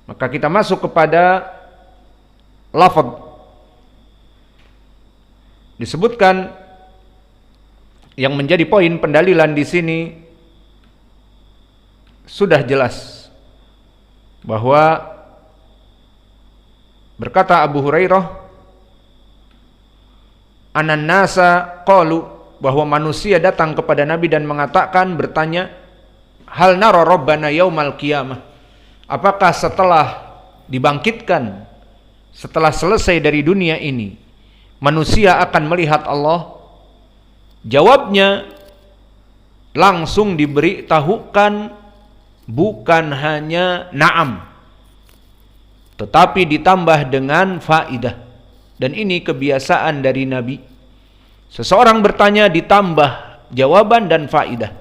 Maka kita masuk kepada lafaz. Disebutkan yang menjadi poin pendalilan di sini sudah jelas bahwa berkata Abu Hurairah, "Anan nasa qalu," bahwa manusia datang kepada Nabi dan mengatakan, bertanya, "Hal nara rabbana yaumal qiyamah?" Apakah setelah dibangkitkan, setelah selesai dari dunia ini, manusia akan melihat Allah? Jawabnya langsung diberitahukan, bukan hanya na'am, tetapi ditambah dengan faidah. Dan ini kebiasaan dari Nabi. Seseorang bertanya ditambah jawaban dan faidah.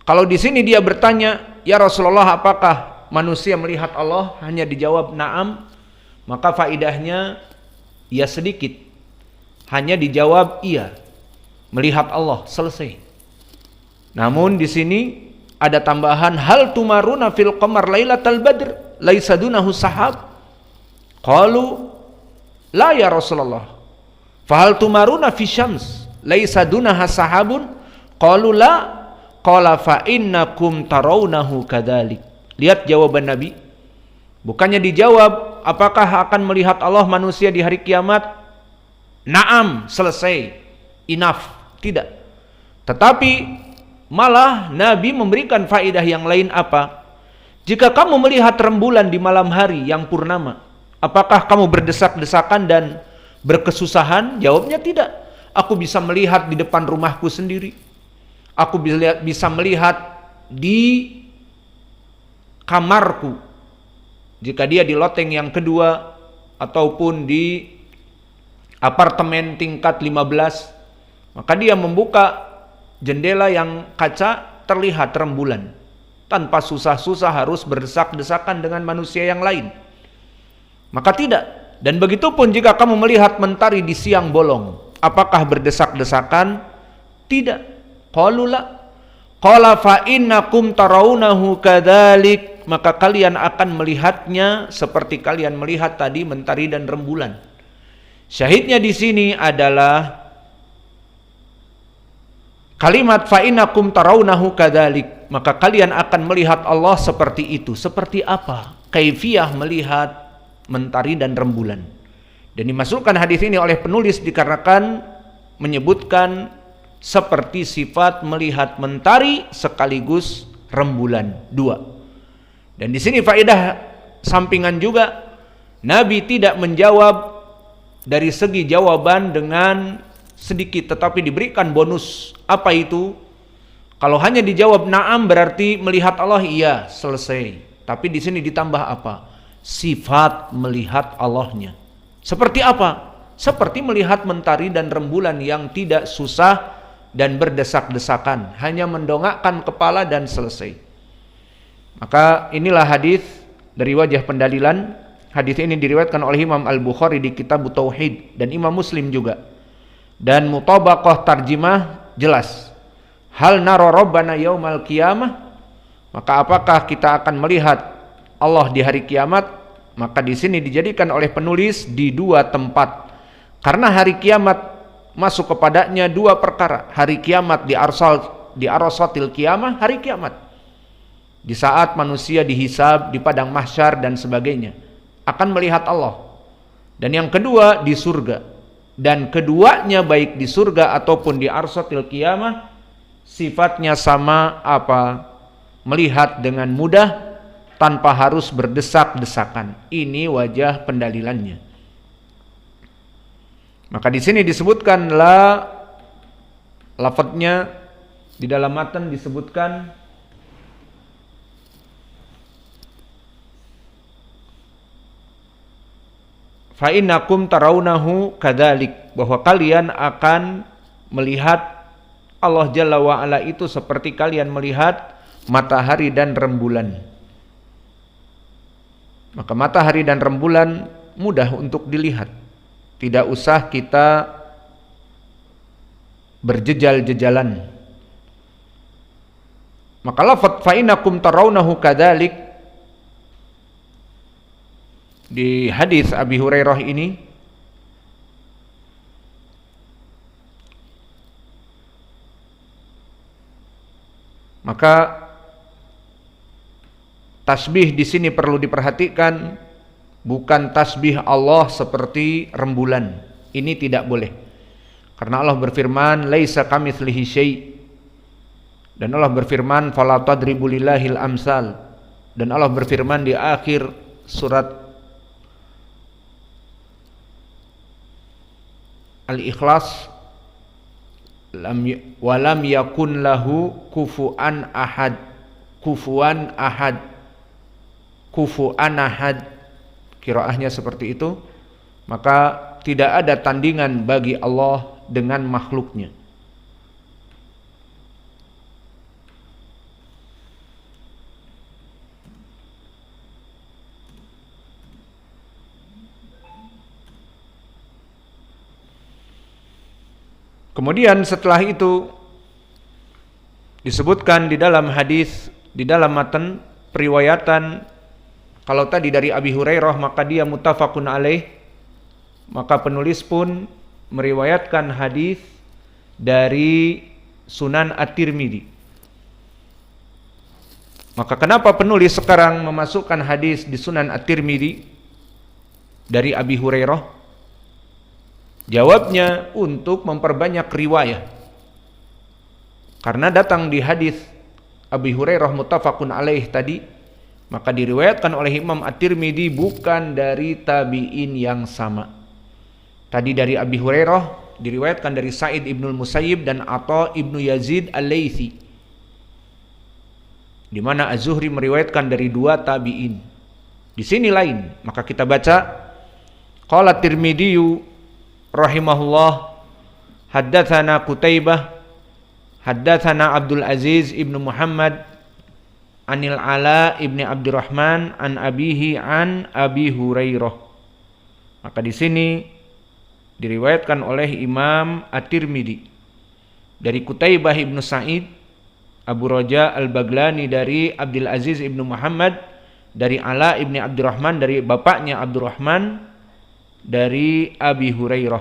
Kalau di sini dia bertanya, "Ya Rasulullah, apakah manusia melihat Allah?" Hanya dijawab na'am, maka faidahnya ya sedikit. Hanya dijawab iya, melihat Allah, selesai. Namun di sini ada tambahan, "Hal tumaruna fil qamar lailatal badr laisa dunahu sahab?" Qalu, "La ya Rasulullah." "Fa hal tumaruna fi syams laisa dunaha sahabun?" Qalu, "La." Qala, "Fa innakum tarawnahu kadzalik." Lihat jawaban Nabi. Bukannya dijawab apakah akan melihat Allah manusia di hari kiamat, na'am, selesai, enough. Tidak. Tetapi malah Nabi memberikan faedah yang lain. Apa? Jika kamu melihat rembulan di malam hari yang purnama, apakah kamu berdesak-desakan dan berkesusahan? Jawabnya tidak. Aku bisa melihat di depan rumahku sendiri. Aku bisa melihat di kamarku. Jika dia di loteng yang kedua ataupun di apartemen tingkat 15, maka dia membuka jendela yang kaca, terlihat rembulan tanpa susah-susah harus berdesak-desakan dengan manusia yang lain. Maka tidak. Dan begitu pun jika kamu melihat mentari di siang bolong, apakah berdesak-desakan? Tidak. Qalu la. Qala fa innakum tarawunahu kadzalik, maka kalian akan melihatnya seperti kalian melihat tadi mentari dan rembulan. Syahidnya di sini adalah kalimat fa innakum tarawunahu kadzalik, maka kalian akan melihat Allah seperti itu. Seperti apa? Kaifiyah melihat mentari dan rembulan. Dan dimasukkan hadis ini oleh penulis dikarenakan menyebutkan seperti sifat melihat mentari sekaligus rembulan, dua. Dan di sini faedah sampingan juga, Nabi tidak menjawab dari segi jawaban dengan sedikit, tetapi diberikan bonus. Apa itu? Kalau hanya dijawab na'am berarti melihat Allah, iya, selesai. Tapi di sini ditambah apa? Sifat melihat Allahnya. Seperti apa? Seperti melihat mentari dan rembulan yang tidak susah dan berdesak-desakan, hanya mendongakkan kepala dan selesai. Maka inilah hadis dari wajah pendalilan. Hadis ini diriwayatkan oleh Imam Al-Bukhari di Kitab Tauhid dan Imam Muslim juga. Dan mutabaqah tarjimah jelas. Hal nara rabbana yaumal qiyamah? Maka apakah kita akan melihat Allah di hari kiamat? Maka di sini dijadikan oleh penulis di dua tempat. Karena hari kiamat masuk kepadanya dua perkara. Hari kiamat di arsatil kiamah, hari kiamat. Di saat manusia dihisab di padang mahsyar dan sebagainya, akan melihat Allah. Dan yang kedua di surga. Dan keduanya baik di surga ataupun di arsatil kiamah sifatnya sama, apa? Melihat dengan mudah tanpa harus berdesak-desakan. Ini wajah pendalilannya. Maka di sini disebutkan lafadznya di dalam matan disebutkan fa innakum tarawunahu kadzalik, bahwa kalian akan melihat Allah Jalla wa Ala itu seperti kalian melihat matahari dan rembulan. Maka matahari dan rembulan mudah untuk dilihat. Tidak usah kita berjejal-jejalan. Maka lafaz fa innakum tarawunahu kadzalik di hadis Abi Hurairah ini maka tasbih di sini perlu diperhatikan, bukan tasbih Allah seperti rembulan. Ini tidak boleh. Karena Allah berfirman, "Laisa kamitslihi syai'." Dan Allah berfirman, "Fala tadribu lillahil amsal." Dan Allah berfirman di akhir surat Al-Ikhlas, "Walam yakun lahu kufuwan ahad." Kufuwan ahad. Kufuwan ahad. Qiraahnya seperti itu. Maka tidak ada tandingan bagi Allah dengan makhluknya. Kemudian setelah itu disebutkan di dalam hadis, di dalam matan periwayatan, kalau tadi dari Abi Hurairah maka dia muttafaqun alaih, maka penulis pun meriwayatkan hadis dari Sunan At-Tirmidzi. Maka kenapa penulis sekarang memasukkan hadis di Sunan At-Tirmidzi dari Abi Hurairah? Jawabnya untuk memperbanyak riwayat. Karena datang di hadis Abi Hurairah muttafaqun alaih tadi, maka diriwayatkan oleh Imam At-Tirmidzi bukan dari tabi'in yang sama. Tadi dari Abi Hurairah diriwayatkan dari Sa'id ibnul Musayyib dan Atha ibnu Yazid Al-Laitsi, di mana Az-Zuhri meriwayatkan dari dua tabi'in. Di sini lain, maka kita baca qala Tirmidzi rahimahullah, haddatsana Qutaibah, haddatsana Abdul Aziz ibnu Muhammad, anil Ala ibni Abdurrahman, an abihi an Abi Hurairah. Maka di sini diriwayatkan oleh Imam At-Tirmidzi dari Qutaibah ibnu Sa'id, Abu Raja Al-Baglani dari Abdul Aziz ibnu Muhammad, dari Ala ibni Abdurrahman dari bapaknya Abdurrahman, dari Abi Hurairah.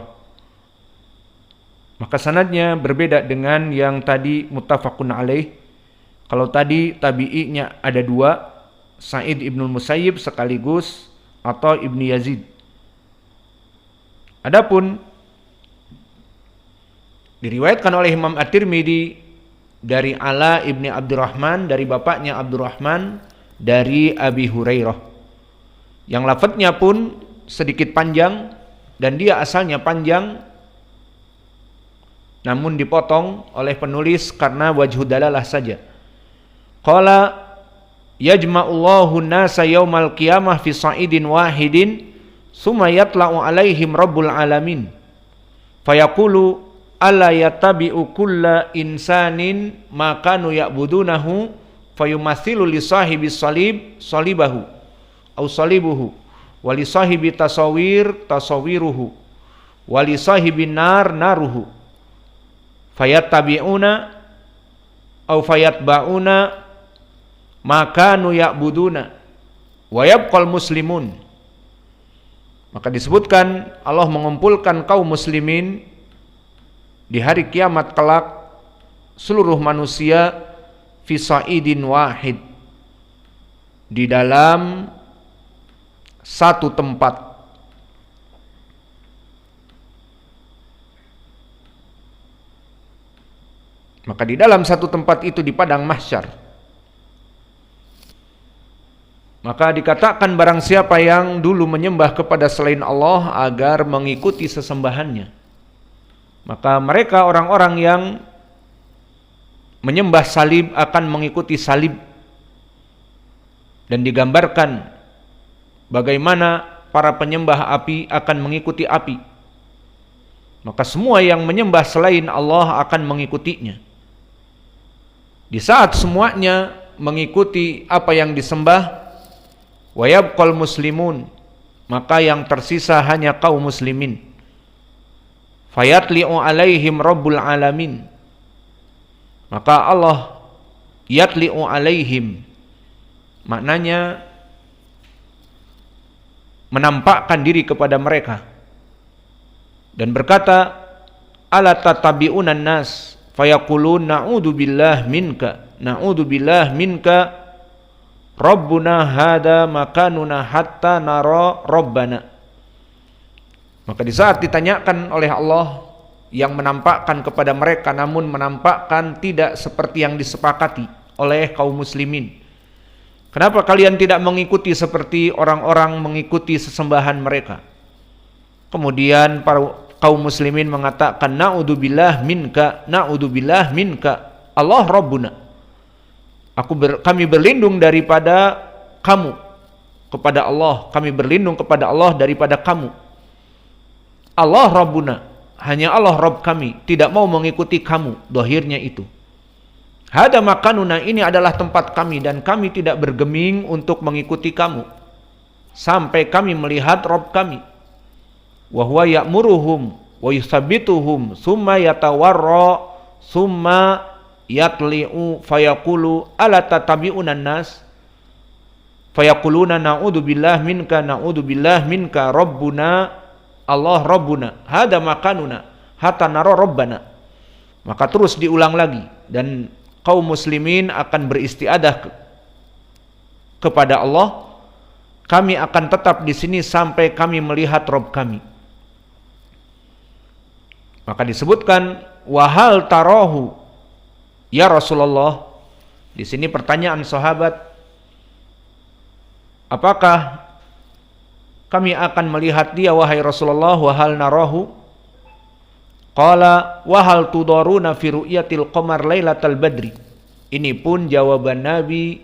Maka sanadnya berbeda dengan yang tadi muttafaqun alaih. Kalau tadi tabi'inya ada dua, Sa'id ibnul Musayyib sekaligus atau Ibnu Yazid. Adapun diriwayatkan oleh Imam At-Tirmidzi dari Ala ibni Abdurrahman dari bapaknya Abdurrahman dari Abi Hurairah. Yang lafadznya pun sedikit panjang, dan dia asalnya panjang namun dipotong oleh penulis karena wajhu dalalah saja. Qala yajma'ullahu an-nasa yaumal qiyamah fi sa'idin wahidin summa yatla'u alaihim rabbul alamin fayaqulu alla yattabi'u kulla insanin ma kanu ya'budunahu fayumathilu li sahibis salib salibahu au salibuhu wali sahibi tasawir tasawiruhu wali sahibin nar naruhu fayattabi'una au fayatba'una maka nu ya'buduna wa yabqal muslimun. Maka disebutkan Allah mengumpulkan kaum muslimin di hari kiamat kelak, seluruh manusia fi sa'idin wahid, di dalam satu tempat. Maka di dalam satu tempat itu di padang mahsyar. Maka dikatakan barang siapa yang dulu menyembah kepada selain Allah agar mengikuti sesembahannya, maka mereka orang-orang yang menyembah salib akan mengikuti salib. Dan digambarkan bagaimana para penyembah api akan mengikuti api. Maka semua yang menyembah selain Allah akan mengikutinya. Di saat semuanya mengikuti apa yang disembah, wa yabqal muslimun, maka yang tersisa hanya kaum muslimin. Fayatli'u alaihim rabbul alamin, maka Allah yatli'u alaihim, maknanya menampakkan diri kepada mereka dan berkata, ala tatabi'unan nas fayaqulun na'udzu billah minka rabbuna hada makanuna hatta nara rabbana. Maka di saat ditanyakan oleh Allah yang menampakkan kepada mereka, namun menampakkan tidak seperti yang disepakati oleh kaum muslimin. Kenapa kalian tidak mengikuti seperti orang-orang mengikuti sesembahan mereka? Kemudian para kaum muslimin mengatakan, na'udzubillah minka, Allah Rabbuna. Kami berlindung daripada kamu, kepada Allah. Kami berlindung kepada Allah daripada kamu. Allah Rabbuna, hanya Allah Rabb kami, tidak mau mengikuti kamu. Dohirnya itu. Hada makanuna, ini adalah tempat kami dan kami tidak bergeming untuk mengikuti kamu sampai kami melihat Rabb kami. Wa huwa ya'muruhum wa yuthabbituhum summa yatawarra summa yatli'u fayaqulu ala tatabi'unan nas fayaquluna na'udzu billah minka rabbuna Allah Rabbuna hada makanuna hatta nara rabbana. Maka terus diulang lagi dan kaum muslimin akan beristiadah kepada Allah, kami akan tetap di sini sampai kami melihat Rabb kami. Maka disebutkan wahal tarahu ya Rasulullah. Di sini pertanyaan sahabat, apakah kami akan melihat dia wahai Rasulullah? Wahal narahu? Qala wahal tudaruna fi ru'yatil qamar lailatal badri. Ini pun jawaban Nabi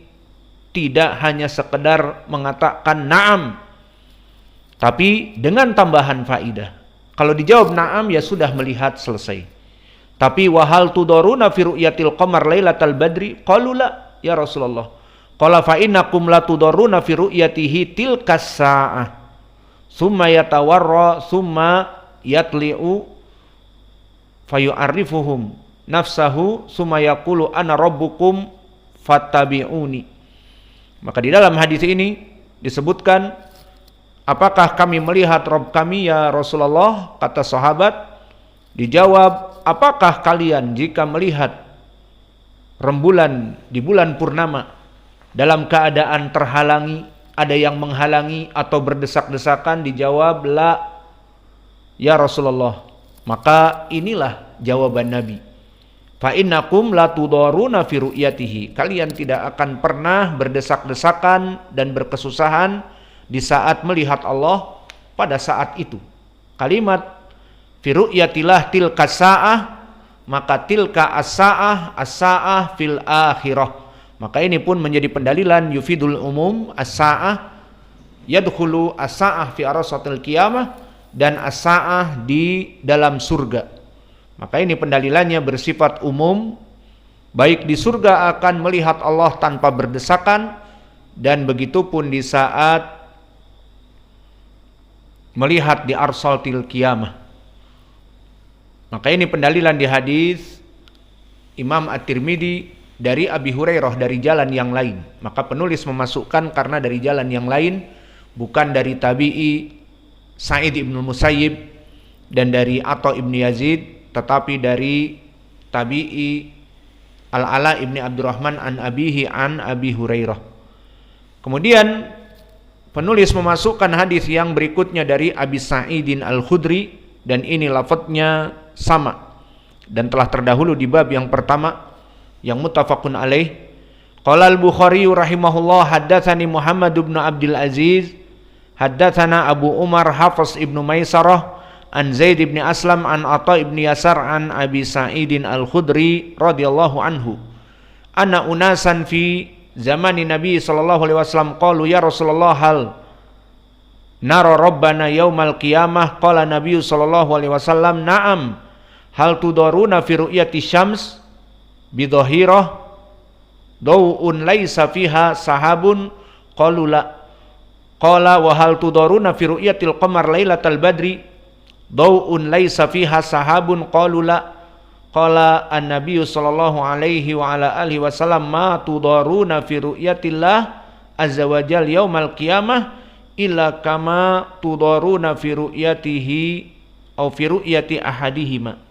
tidak hanya sekedar mengatakan na'am, tapi dengan tambahan faidah. Kalau dijawab na'am ya sudah melihat, selesai. Tapi wahal tudaruna fi ru'yatil qamar lailatal badri? Qalu la ya Rasulullah. Qala fa innakum la tudaruna fi ru'yatihi tilkas sa'ah. Summa yatawarra summa yatli'u fayu'arrifuhum nafsahu summa yaqulu ana rabbukum fattabi'uni. Maka di dalam hadis ini disebutkan, apakah kami melihat Rabb kami ya Rasulullah? Kata sahabat, dijawab, apakah kalian jika melihat rembulan di bulan purnama dalam keadaan terhalangi, ada yang menghalangi atau berdesak-desakan? Dijawab, la ya Rasulullah. Maka inilah jawaban Nabi. Fa innakum la tudaruna fi ru'yatihi. Kalian tidak akan pernah berdesak-desakan dan berkesusahan di saat melihat Allah pada saat itu. Kalimat fi ru'yatillah tilka sa'ah, maka tilka as-sa'ah, as-sa'ah fil akhirah. Maka ini pun menjadi pendalilan yufidul umum, as-sa'ah yadkhulu as-sa'ah fi arasatil qiyamah, dan as-sa'ah di dalam surga. Maka ini pendalilannya bersifat umum, baik di surga akan melihat Allah tanpa berdesakan, dan begitu pun di saat melihat di arsatil qiyamah. Maka ini pendalilan di hadis Imam At-Tirmidzi dari Abi Hurairah dari jalan yang lain. Maka penulis memasukkan karena dari jalan yang lain, bukan dari tabi'i Sa'id ibn Musayyib dan dari Atha ibn Yazid, tetapi dari tabi'i Al-Ala ibn Abdurrahman an abihi an Abi Hurairah. Kemudian penulis memasukkan hadis yang berikutnya dari Abi Sa'idin Al-Khudri, dan ini lafadznya sama dan telah terdahulu di bab yang pertama yang muttafaqun alaih. Qala al-Bukhari rahimahullah, haddatsani Muhammad bin Abdul Aziz, haddatsana Abu Umar Hafiz ibnu Maisarah an Zaid ibn Aslam an Atha ibn Yasar an Abi Sa'idin Al-Khudri radhiyallahu anhu anna unasan fi zamani Nabi sallallahu alaihi wasallam qalu ya Rasulullah hal nara rabbana yaumal qiyamah? Qala Nabi sallallahu alaihi wasallam na'am. Hal tudaruna fi ru'yati syams bidhahirah daw'un laisa fiha sahabun? Qalu la. Qala wa hal tudaruna fi ru'yatil qamar lailatal badri daw'un laisa fiha sahabun? Qalu la. Qala an-nabiy sallallahu alaihi wa ala alihi wasallam ma tudaruna fi ru'yatillah azza wa jalla yaumal qiyamah illa kama tudaruna fi ru'yatihi aw fi ru'yati ahadihima.